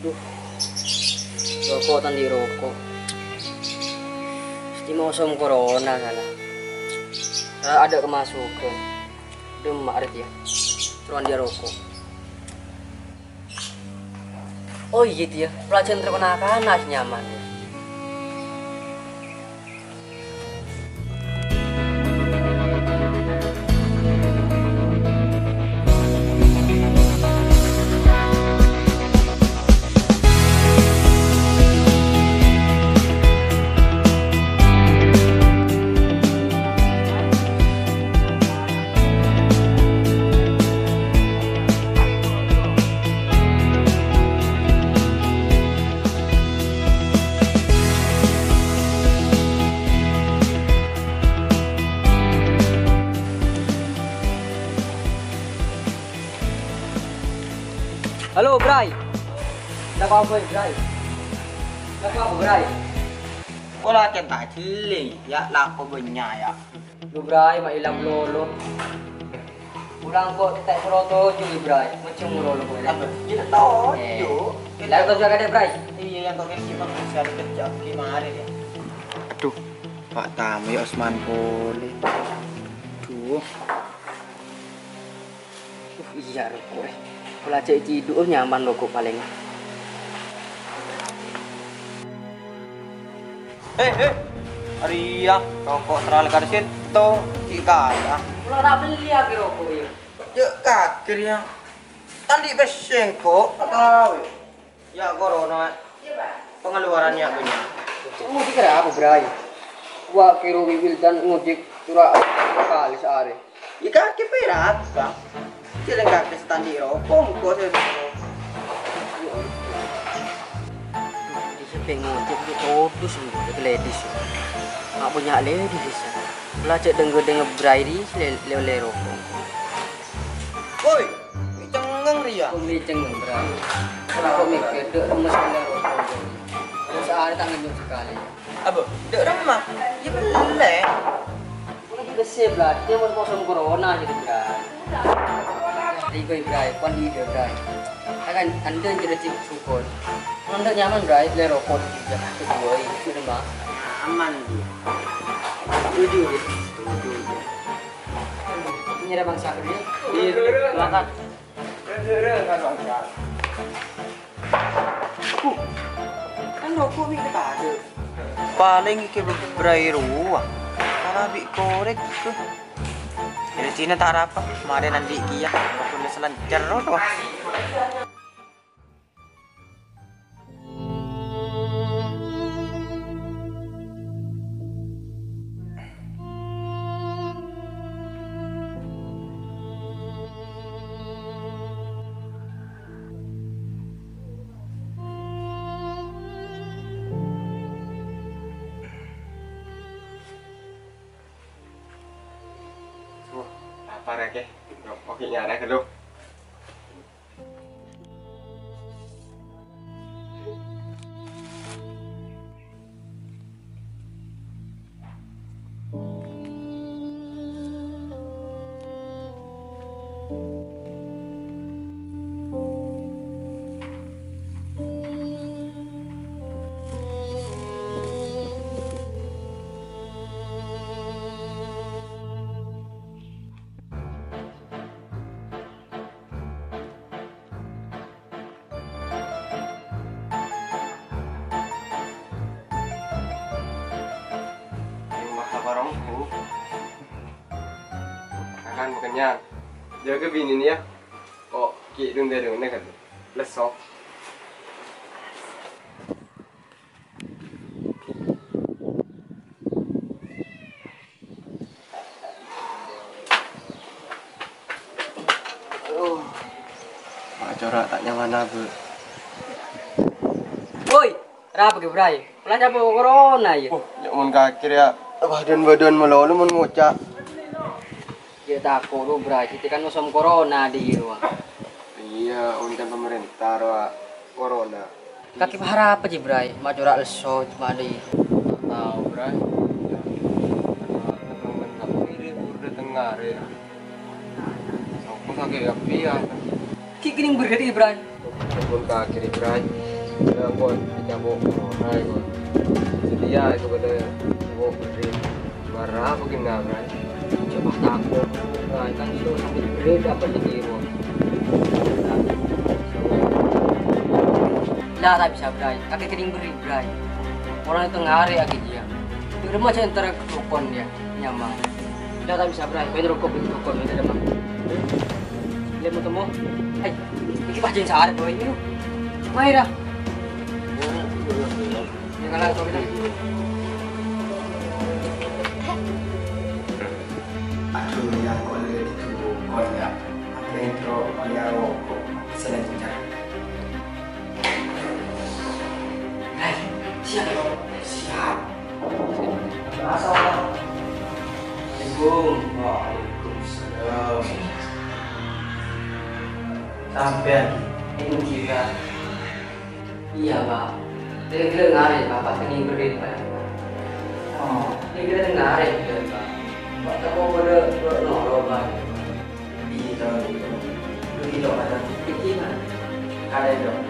Duh, rokok tadi rokok. Mesti mau som corona salah. Ada kemasukan. Demak ya. Teruan dia rokok. Oh iya dia, pelajaran terkena kanas nyaman. Halo, Bray. Dah kau apa, Bray? Dah kau apa, Bray? Kau lah tak celing, ya laku banyak ya. Lu, Bray, mak ilang lolo. Pulang kok tak seroto juga, Bray. Macam lolo kau. Apa? Kita tahu, yuk. Lalu kau jaga deh, Bray. Iya, yang kau kira siapa bisa kerja gimana dia? Aduh, Pak Tamu ya Osman boleh. Aduh. Iya, rokok. Kalau cek tidur nyaman rokok paling. Arya, rokok terlalu karsin to jika ya. Kalau nak beli lagi rokok ya. Ya kakir ya. Tadi beseng kok, tahu. Ya corona. Pengeluarannya banyak. Ngojek kira apa, Bray? Wah, kira wibil dan ngojek curah kali sehari. Ya kakir berat, Bang. Jalan kaki standi rokok, kok saya. Di sebelah ngojek itu kodus semua, ladies. Mak punya ladies. Belajar dengar Bray di lele rokok. Woi, cengeng ria. Kami cengeng, Bray. Kalau mikir dek remes lele rokok. Kalau sehari tak ngenyum sekali. Apa? Dek remah? Ya belek. Lagi bersih, Bray. Dia mau kosong corona jadi, Bray. Tiga Bray, kuan di dia Bray. Akan anda jadi cip syukur. Anda nyaman Bray, beli rokok juga. Kedua itu mah Aman dia. setuju dia. Ini ada bangsa dia. Di belakang. Kan rokok ni kita ada. Paling ke berairu. Kalau bi korek ke. Dari Cina tak apa, kemarin nanti kia, aku boleh selancar rodo. Apa rek? Oke nyara ke lu. Warungku akan kenyang jaga bini nih ya kok ki dun dari mana kan lesok corak tak nyaman apa Woi, apa ke Bray? Belanja apa corona ya? nyaman kakir ya badan melulu mun ngucak Dia takut lu Bray, kita kan musim corona di ruang. iya untuk pemerintah corona Kaki harap apa sih Bray? Mak corak leso cuma di. tahu Bray teman-teman ini udah tengah ya aku sakit ya Ki gini bergedi Bray. pun kakir Bray Ya kon dicabok hai kon. Sedia kepada cabok beri. Marah bagaimana bray? Coba takut. Bray, kan itu sampai beri dapat jadi kon. Lah tak bisa bray. Kakek kering beri bray. Orang itu ngari lagi dia. Di rumah saya antara rukun dia nyamang. Lah tak bisa bray. Kau rukun itu demam. Lihat mau temu. Hai, ini baju sehari boy ini. Maira. Ini kalah kau kita. Aduh ya kol itu kol ya. Apa intro ya rokok selanjutnya. Hai, siap. Siap. Assalamualaikum. Waalaikumsalam. Sampai Ini kira. Iya pak. Dia kira ngari bapak kening berdiri pak. oh Dia kira ngari gitu pak. Pak kamu pada nol pak. itu Begitu ada pikiran. Ada dong.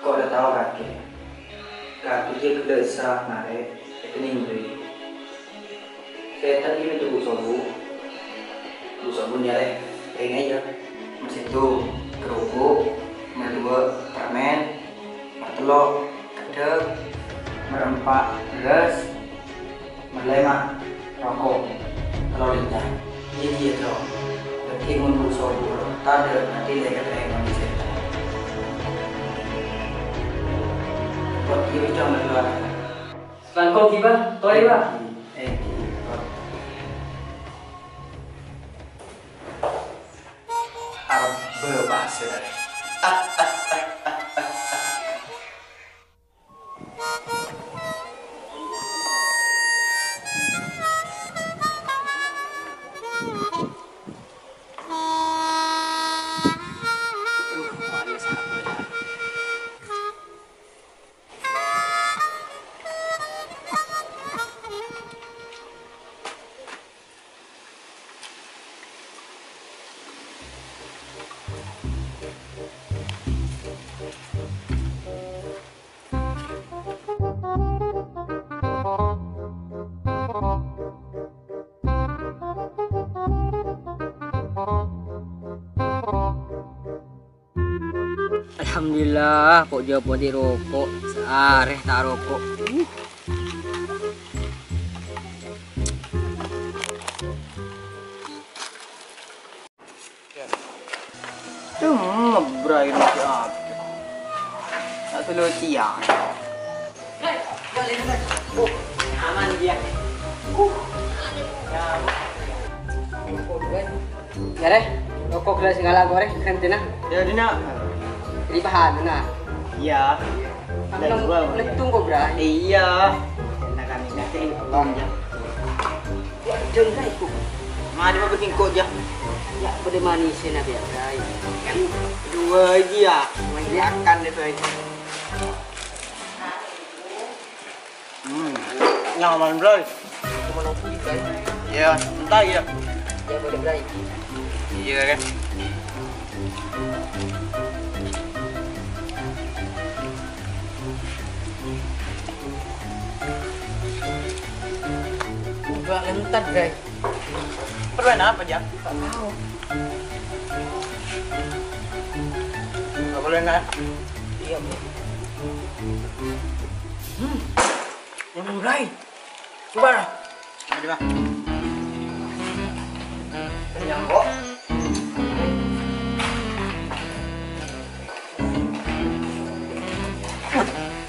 kau udah tahu kaki dia kena serah narik rekening beri saya tadi itu bu sobu nyale pengen aja mesin itu kerupuk kedua permen martelok kedek merempak beras merlema rokok telur lincah ini dia tuh berarti mun bu sobu tadi nanti dia kata yang mau dicerita buat kiri jangan keluar Sekarang kau tiba, toy pak. harap berbahasa dari Alhamdulillah, kok jawab buat rokok. Seareh tak rokok. ngebrai nanti apa tak perlu tiang Aman dia. Ya, rokok gelas segala goreng kan tina. jadi nak Jadi bahan nah. iya Letung kok bra. iya nak kami kasih tolong ya Jeng kai ku. mari mau bikin kok ya Ya, pada manisnya na biar brai. dua lagi ya makan deh tuh nyaman bro Cuma nongki brai. ya entah ya Ya boleh brai. iya kan Udah lentat brai. permen apa ya Tak tahu. nggak boleh kan Iya, bro. Yang brai. Coba lah. ada mah Yang kok.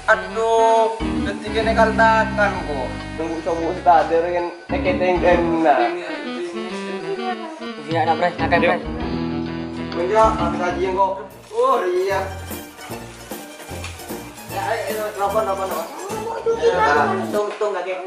Aduh, ketika nekal takan kok. Tunggu sobo stader kan neketeng na. Tidak nak brai, nak brai. Menja, aku saji yang kok. Oh iya. Ya, apa. tung kakek